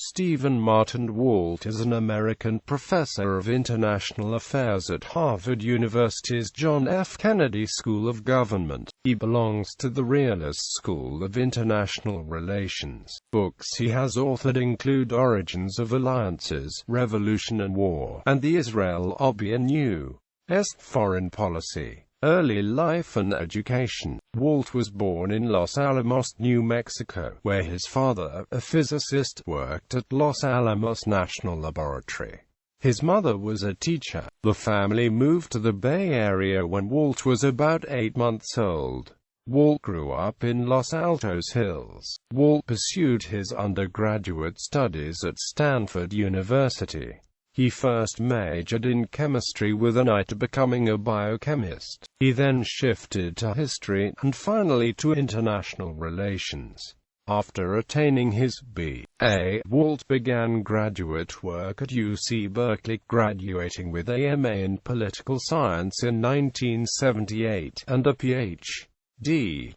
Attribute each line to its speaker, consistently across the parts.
Speaker 1: Stephen Martin Walt is an American professor of international affairs at Harvard University's John F. Kennedy School of Government. He belongs to the realist school of international relations. Books he has authored include Origins of Alliances, Revolution and War, and the Israel Lobby and U.S. Foreign Policy. Early life and education. Walt was born in Los Alamos, New Mexico, where his father, a physicist, worked at Los Alamos National Laboratory. His mother was a teacher. The family moved to the Bay Area when Walt was about 8 months old. Walt grew up in Los Altos Hills. Walt pursued his undergraduate studies at Stanford University. He first majored in chemistry with an eye to becoming a biochemist. He then shifted to history, and finally to international relations. After attaining his B.A., Walt began graduate work at UC Berkeley, graduating with a M.A. in political science in 1978, and a Ph.D.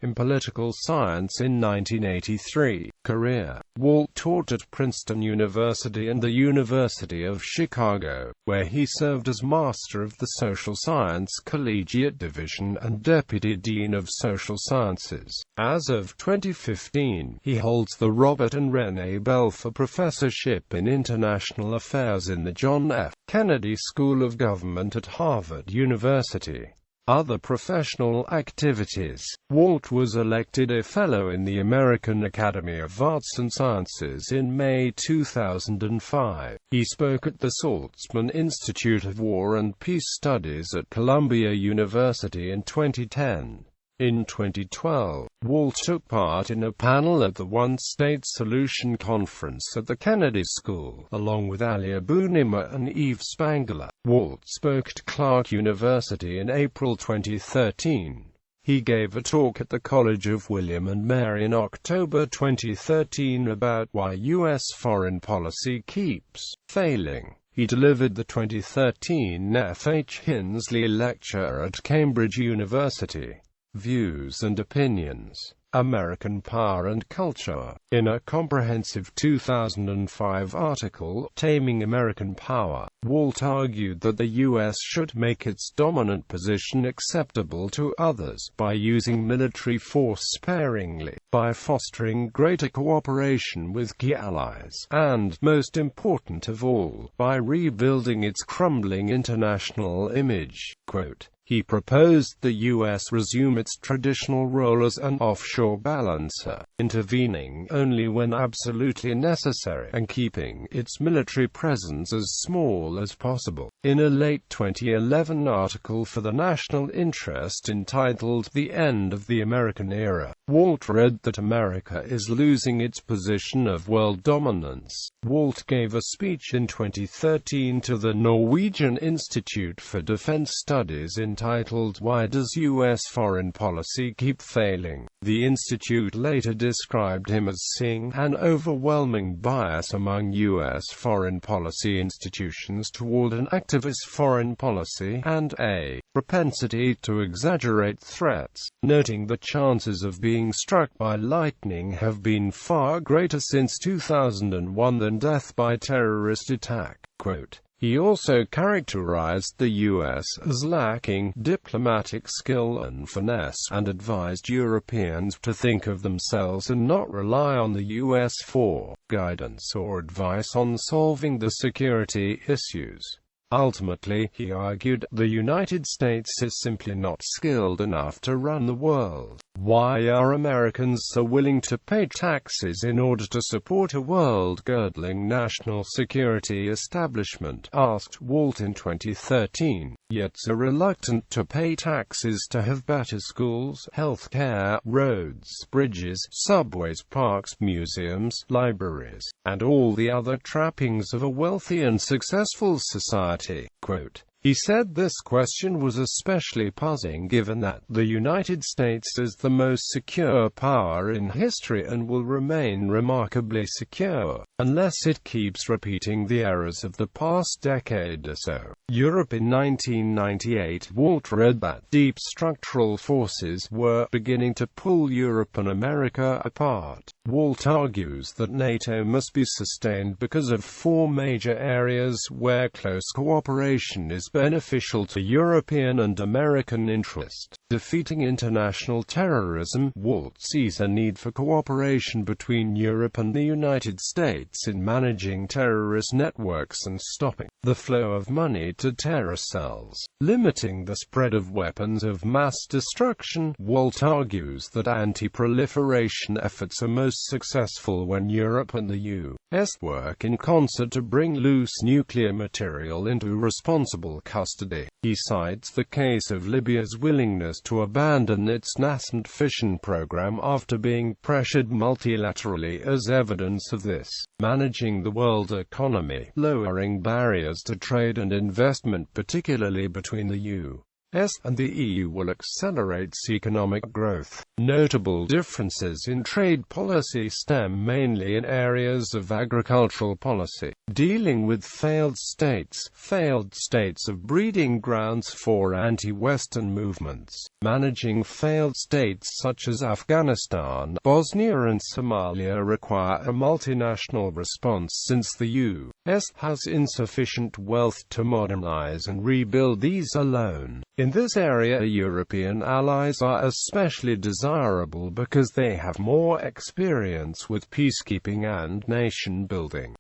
Speaker 1: in political science in 1983. Career. Walt taught at Princeton University and the University of Chicago, where he served as Master of the Social Science Collegiate Division and Deputy Dean of Social Sciences. As of 2015, he holds the Robert and Renee Belfer Professorship in International Affairs in the John F. Kennedy School of Government at Harvard University. Other professional activities. Walt was elected a Fellow in the American Academy of Arts and Sciences in May 2005. He spoke at the Saltzman Institute of War and Peace Studies at Columbia University in 2010. In 2012, Walt took part in a panel at the One State Solution Conference at the Kennedy School, along with Alia Bunima and Eve Spangler. Walt spoke at Clark University in April 2013. He gave a talk at the College of William and Mary in October 2013 about why U.S. foreign policy keeps failing. He delivered the 2013 F. H. Hinsley Lecture at Cambridge University. Views and Opinions. American Power and Culture. In a comprehensive 2005 article, Taming American Power, Walt argued that the U.S. should make its dominant position acceptable to others by using military force sparingly, by fostering greater cooperation with key allies, and, most important of all, by rebuilding its crumbling international image. Quote, he proposed the U.S. resume its traditional role as an offshore balancer, intervening only when absolutely necessary, and keeping its military presence as small as possible. In a late 2011 article for the National Interest entitled The End of the American Era, Walt read that America is losing its position of world dominance. Walt gave a speech in 2013 to the Norwegian Institute for Defense Studies entitled Why Does U.S. Foreign Policy Keep Failing? The Institute later described him as seeing an overwhelming bias among U.S. foreign policy institutions toward an activist foreign policy, and a propensity to exaggerate threats, noting the chances of being struck by lightning have been far greater since 2001 than death by terrorist attack. Quote, he also characterized the U.S. as lacking diplomatic skill and finesse, and advised Europeans to think of themselves and not rely on the U.S. for guidance or advice on solving the security issues. Ultimately, he argued, the United States is simply not skilled enough to run the world. Why are Americans so willing to pay taxes in order to support a world-girdling national security establishment? Asked Walt in 2013, yet so reluctant to pay taxes to have better schools, health care, roads, bridges, subways, parks, museums, libraries, and all the other trappings of a wealthy and successful society. Quote, He said this question was especially puzzling given that the United States is the most secure power in history and will remain remarkably secure, unless it keeps repeating the errors of the past decade or so. Europe in 1998, Walt read that deep structural forces were beginning to pull Europe and America apart. Walt argues that NATO must be sustained because of four major areas where close cooperation is beneficial to European and American interest. Defeating international terrorism. Walt sees a need for cooperation between Europe and the United States in managing terrorist networks and stopping the flow of money to terror cells. Limiting the spread of weapons of mass destruction. Walt argues that anti-proliferation efforts are most successful when Europe and the U.S. work in concert to bring loose nuclear material into responsible custody. He cites the case of Libya's willingness to abandon its nascent fission program after being pressured multilaterally as evidence of this. Managing the world economy. Lowering barriers to trade and investment, particularly between the U.S. and the EU, will accelerate economic growth. Notable differences in trade policy stem mainly in areas of agricultural policy. Dealing with failed states of breeding grounds for anti-Western movements. Managing failed states such as Afghanistan, Bosnia and Somalia require a multinational response since the U.S. has insufficient wealth to modernize and rebuild these alone. In this area, European allies are especially desirable because they have more experience with peacekeeping and nation-building.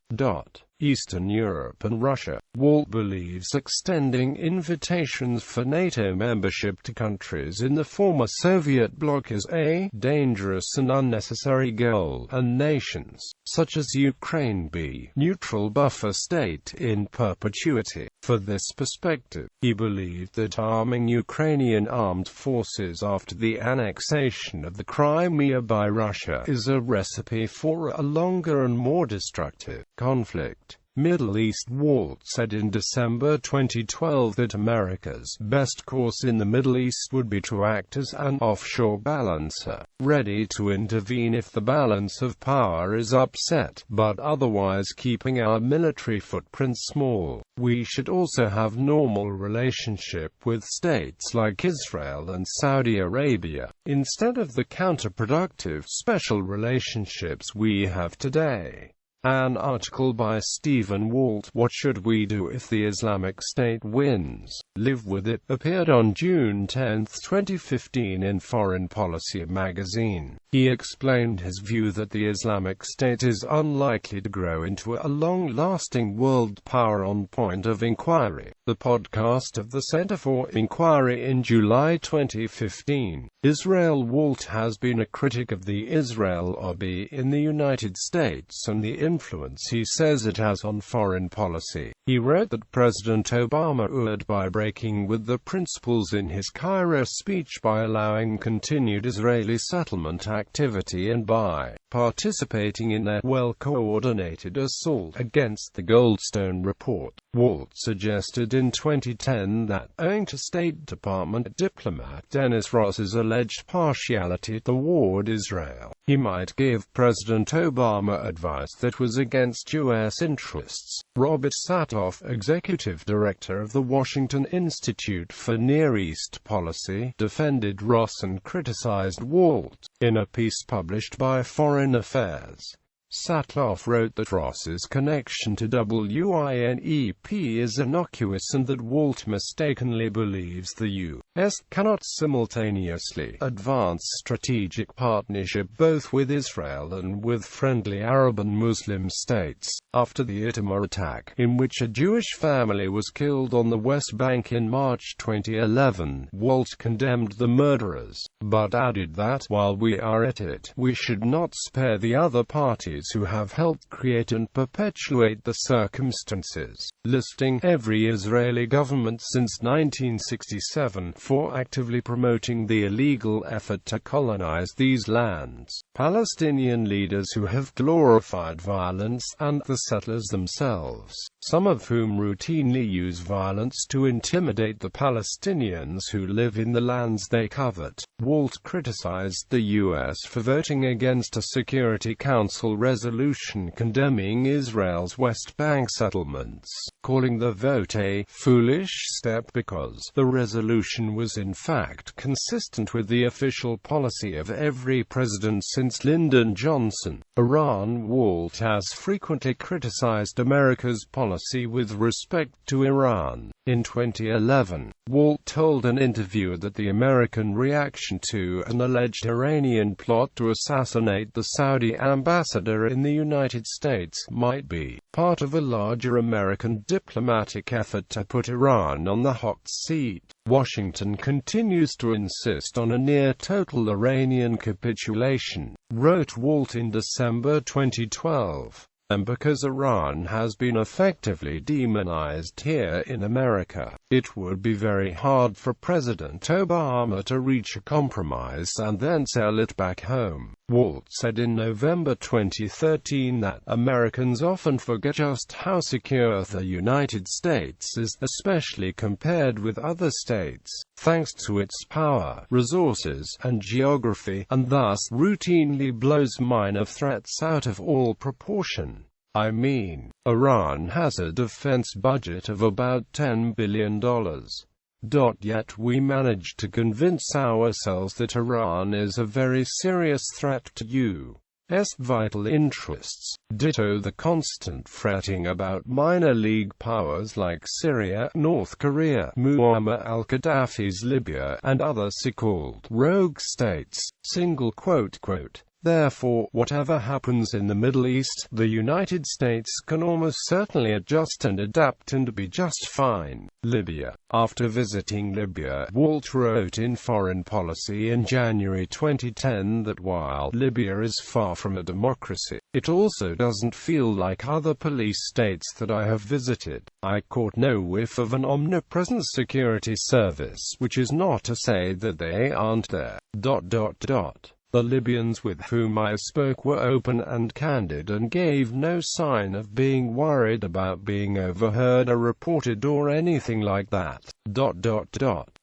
Speaker 1: Eastern Europe and Russia. Walt believes extending invitations for NATO membership to countries in the former Soviet bloc is a dangerous and unnecessary goal, and nations, such as Ukraine, be neutral buffer state in perpetuity. For this perspective, he believed that arming Ukrainian armed forces after the annexation of the Crimea by Russia is a recipe for a longer and more destructive conflict. Middle East. Walt said in December 2012 that America's best course in the Middle East would be to act as an offshore balancer, ready to intervene if the balance of power is upset, but otherwise keeping our military footprint small. We should also have normal relationship with states like Israel and Saudi Arabia, instead of the counterproductive special relationships we have today. An article by Stephen Walt, What Should We Do If the Islamic State Wins? Live With It, appeared on June 10, 2015 in Foreign Policy magazine. He explained his view that the Islamic State is unlikely to grow into a long-lasting world power on Point of Inquiry, the podcast of the Center for Inquiry in July 2015. Israel. Walt has been a critic of the Israel Lobby in the United States and the influence he says it has on foreign policy. He wrote that President Obama erred by breaking with the principles in his Cairo speech by allowing continued Israeli settlement activity and by participating in their well-coordinated assault against the Goldstone Report. Walt suggested in 2010 that, owing to State Department diplomat Dennis Ross's alleged partiality toward Israel, he might give President Obama advice that was against U.S. interests. Robert Satoff, executive director of the Washington Institute for Near East Policy, defended Ross and criticized Walt. In a piece published by Foreign Affairs, Satoff wrote that Ross's connection to WINEP is innocuous and that Walt mistakenly believes the U.S. cannot simultaneously advance strategic partnership both with Israel and with friendly Arab and Muslim states. After the Itamar attack, in which a Jewish family was killed on the West Bank in March 2011, Walt condemned the murderers, but added that, while we are at it, we should not spare the other parties parties who have helped create and perpetuate the circumstances, listing every Israeli government since 1967 for actively promoting the illegal effort to colonize these lands, Palestinian leaders who have glorified violence, and the settlers themselves, some of whom routinely use violence to intimidate the Palestinians who live in the lands they covet. Walt criticized the U.S. for voting against a Security Council resolution condemning Israel's West Bank settlements, calling the vote a foolish step because the resolution was in fact consistent with the official policy of every president since Lyndon Johnson. Iran. Walt has frequently criticized America's policy with respect to Iran. In 2011, Walt told an interviewer that the American reaction to an alleged Iranian plot to assassinate the Saudi ambassador in the United States might be part of a larger American diplomatic effort to put Iran on the hot seat. Washington continues to insist on a near-total Iranian capitulation, wrote Walt in December 2012. And because Iran has been effectively demonized here in America, it would be very hard for President Obama to reach a compromise and then sell it back home. Walt said in November 2013 that Americans often forget just how secure the United States is, especially compared with other states, thanks to its power, resources, and geography, and thus routinely blows minor threats out of all proportion. I mean, Iran has a defense budget of about $10 billion. Yet we managed to convince ourselves that Iran is a very serious threat to U.S. vital interests. Ditto the constant fretting about minor league powers like Syria, North Korea, Muammar al-Gaddafi's Libya, and other so-called rogue states. Therefore, whatever happens in the Middle East, the United States can almost certainly adjust and adapt and be just fine. Libya. After visiting Libya, Walt wrote in Foreign Policy in January 2010 that while Libya is far from a democracy, it also doesn't feel like other police states that I have visited. I caught no whiff of an omnipresent security service, which is not to say that they aren't there. The Libyans with whom I spoke were open and candid and gave no sign of being worried about being overheard or reported or anything like that.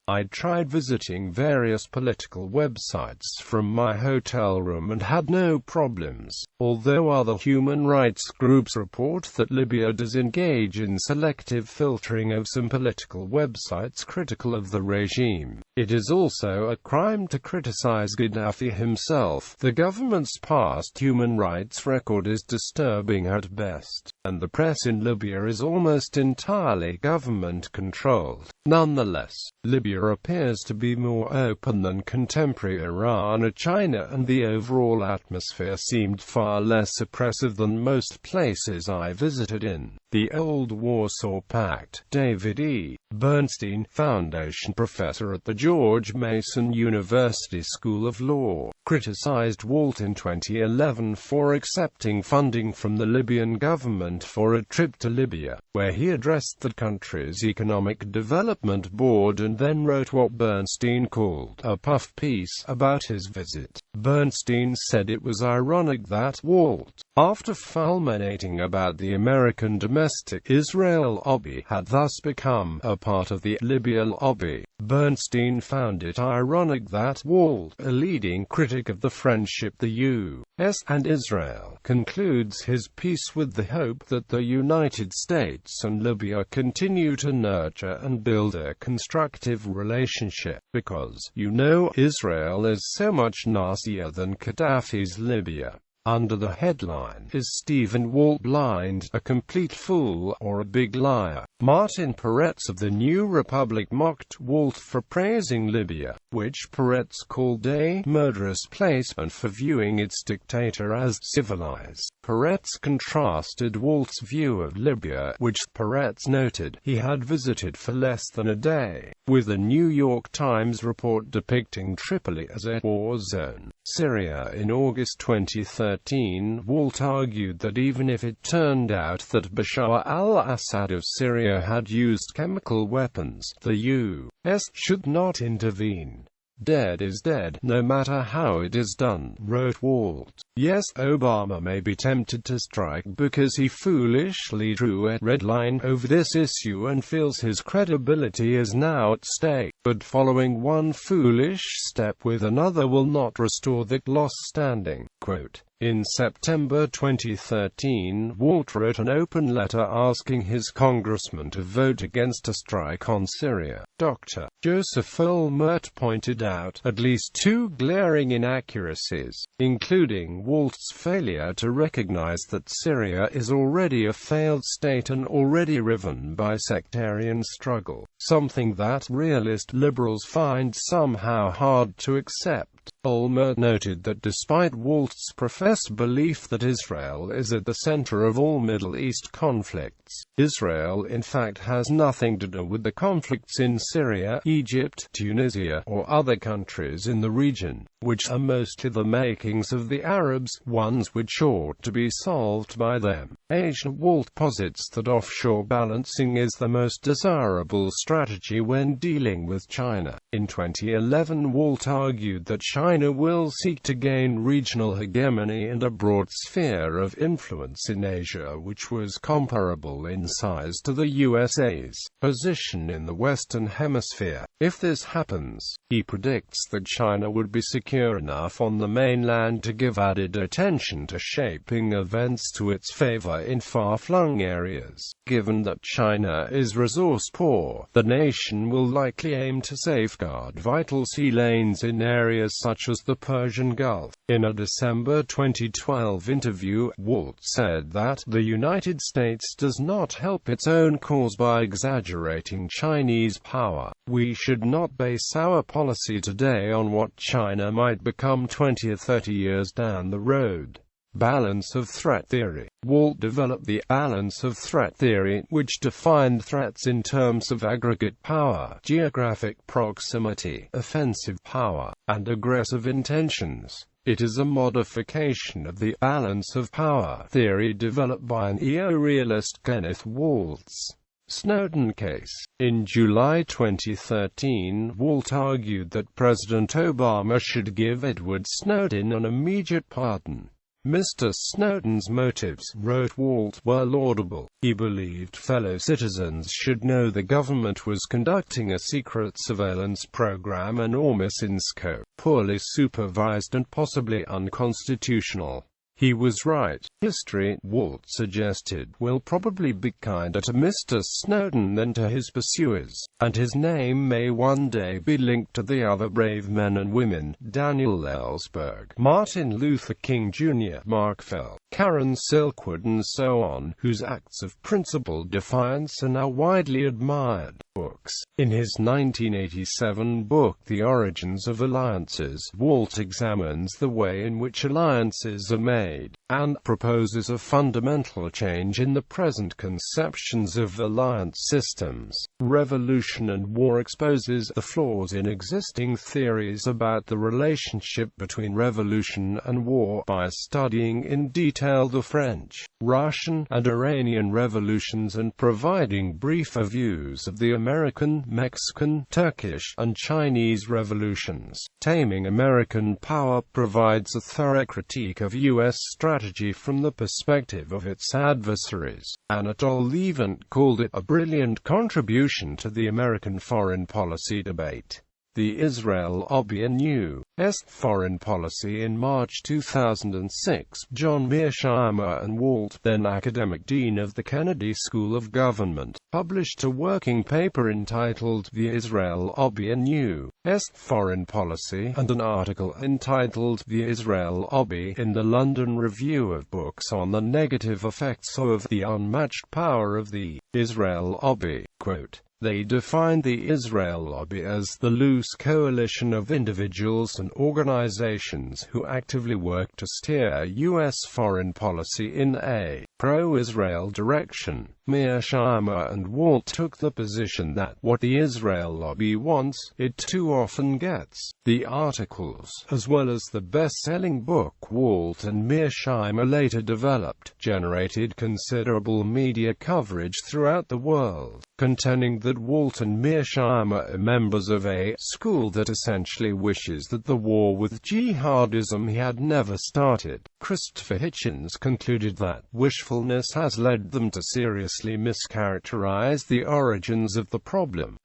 Speaker 1: I tried visiting various political websites from my hotel room and had no problems, although other human rights groups report that Libya does engage in selective filtering of some political websites critical of the regime. It is also a crime to criticize Gaddafi himself. The government's past human rights record is disturbing at best, and the press in Libya is almost entirely government-controlled. Nonetheless, Libya appears to be more open than contemporary Iran or China, and the overall atmosphere seemed far less oppressive than most places I visited in the old Warsaw Pact. David E. Bernstein, Foundation Professor at the George Mason University School of Law, criticized Walt in 2011 for accepting funding from the Libyan government for a trip to Libya, where he addressed the country's Economic Development Board and then wrote what Bernstein called a puff piece about his visit. Bernstein said it was ironic that Walt, after fulminating about the American domestic Israel Lobby, had thus become a part of the Libya lobby. Bernstein found it ironic that Walt, a leading critic of the friendship the U.S. and Israel, concludes his piece with the hope that the United States and Libya continue to nurture and build a constructive relationship, because, Israel is so much nastier than Gaddafi's Libya. Under the headline, Is Stephen Walt Blind, a Complete Fool, or a Big Liar? Martin Peretz of the New Republic mocked Walt for praising Libya, which Peretz called a murderous place, and for viewing its dictator as civilized. Peretz contrasted Walt's view of Libya, which Peretz noted he had visited for less than a day, with the New York Times report depicting Tripoli as a war zone. Syria. In August 2013, Walt argued that even if it turned out that Bashar al-Assad of Syria had used chemical weapons, the U.S. should not intervene. "Dead is dead, no matter how it is done," wrote Walt. Yes, Obama may be tempted to strike because he foolishly drew a red line over this issue and feels his credibility is now at stake. But following one foolish step with another will not restore that lost standing. Quote, in September 2013, Walt wrote an open letter asking his congressman to vote against a strike on Syria. Dr. Joseph Olmert pointed out at least two glaring inaccuracies, including Walt's failure to recognize that Syria is already a failed state and already riven by sectarian struggle, something that realist liberals find somehow hard to accept. Olmert noted that despite Walt's professed belief that Israel is at the center of all Middle East conflicts, Israel in fact has nothing to do with the conflicts in Syria, Egypt, Tunisia, or other countries in the region, which are mostly the makings of the Arabs, ones which ought to be solved by them. Walt posits that offshore balancing is the most desirable strategy when dealing with China. In 2011, Walt argued that China will seek to gain regional hegemony and a broad sphere of influence in Asia which was comparable in size to the USA's position in the Western Hemisphere. If this happens, he predicts that China would be secure enough on the mainland to give added attention to shaping events to its favor in far-flung areas. Given that China is resource-poor, the nation will likely aim to safeguard vital sea lanes in areas such as the Persian Gulf. In a December 2012 interview, Walt said that the United States does not help its own cause by exaggerating Chinese power. We should not base our policy today on what China might become 20 or 30 years down the road. Balance of threat theory. Walt developed the balance of threat theory, which defined threats in terms of aggregate power, geographic proximity, offensive power, and aggressive intentions. It is a modification of the balance of power theory developed by an realist Kenneth Waltz. Snowden case. In July 2013, Walt argued that President Obama should give Edward Snowden an immediate pardon. Mr. Snowden's motives, wrote Walt, were laudable. He believed fellow citizens should know the government was conducting a secret surveillance program enormous in scope, poorly supervised and possibly unconstitutional. He was right. History, Walt suggested, will probably be kinder to Mr. Snowden than to his pursuers, and his name may one day be linked to the other brave men and women, Daniel Ellsberg, Martin Luther King Jr., Mark Fell, Karen Silkwood and so on, whose acts of principled defiance are now widely admired. Books. In his 1987 book The Origins of Alliances, Walt examines the way in which alliances are made, and proposes a fundamental change in the present conceptions of alliance systems. Revolution and War exposes the flaws in existing theories about the relationship between revolution and war by studying in detail the French, Russian, and Iranian revolutions and providing brief views of the American, Mexican, Turkish, and Chinese revolutions. Taming American Power provides a thorough critique of U.S. strategy from the perspective of its adversaries. Anatol Levant called it a brilliant contribution to the American foreign policy debate. The Israel Lobby and U.S. Foreign Policy. In March 2006, John Mearsheimer and Walt, then academic dean of the Kennedy School of Government, published a working paper entitled The Israel Lobby and U.S. Foreign Policy, and an article entitled The Israel Lobby in the London Review of Books on the negative effects of the unmatched power of the Israel Lobby. Quote, "They defined the Israel Lobby as the loose coalition of individuals and organizations who actively work to steer U.S. foreign policy in a pro-Israel direction." Mearsheimer and Walt took the position that what the Israel Lobby wants, it too often gets. The articles, as well as the best-selling book Walt and Mearsheimer later developed, generated considerable media coverage throughout the world, contending that Walt and Mearsheimer are members of a school that essentially wishes that the war with jihadism had never started. Christopher Hitchens concluded that wishfulness has led them to seriously mischaracterize the origins of the problem.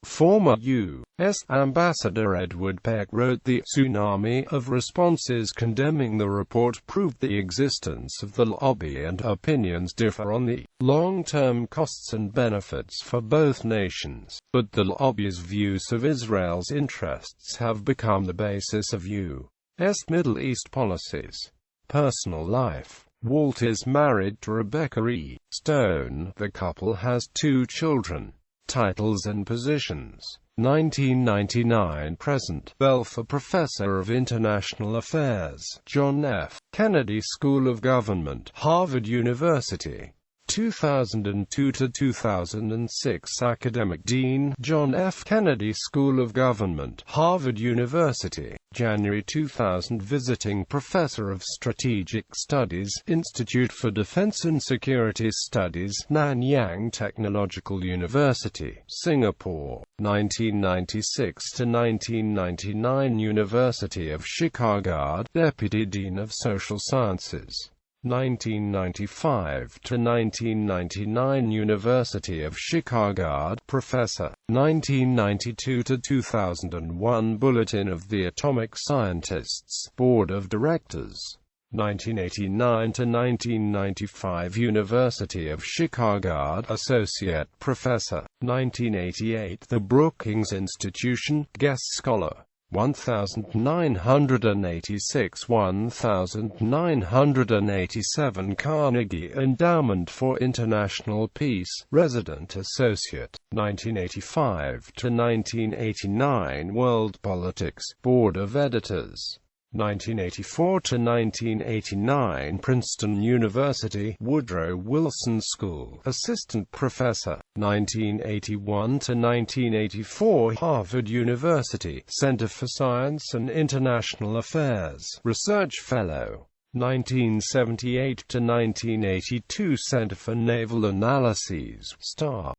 Speaker 1: Former U.S. Ambassador Edward Peck wrote, "The tsunami of responses condemning the report proved the existence of the lobby, and opinions differ on the long-term costs and benefits for both nations. But the lobby's views of Israel's interests have become the basis of U.S. Middle East policies." Personal life. Walt is married to Rebecca E. Stone. The couple has 2 children. Titles and positions. 1999–present. Belfer Professor of International Affairs, John F. Kennedy School of Government, Harvard University. 2002–2006 Academic Dean, John F. Kennedy School of Government, Harvard University. January 2000 Visiting Professor of Strategic Studies, Institute for Defense and Security Studies, Nanyang Technological University, Singapore. 1996–1999 University of Chicago, Deputy Dean of Social Sciences. 1995–1999 University of Chicago, Professor. 1992–2001 Bulletin of the Atomic Scientists, Board of Directors. 1989–1995 University of Chicago, Associate Professor. 1988 The Brookings Institution, Guest Scholar. 1986–1987 Carnegie Endowment for International Peace, Resident Associate. 1985–1989 World Politics, Board of Editors. 1984–1989 Princeton University, Woodrow Wilson School, Assistant Professor. 1981–1984 Harvard University, Center for Science and International Affairs, Research Fellow. 1978–1982 Center for Naval Analyses, Staff.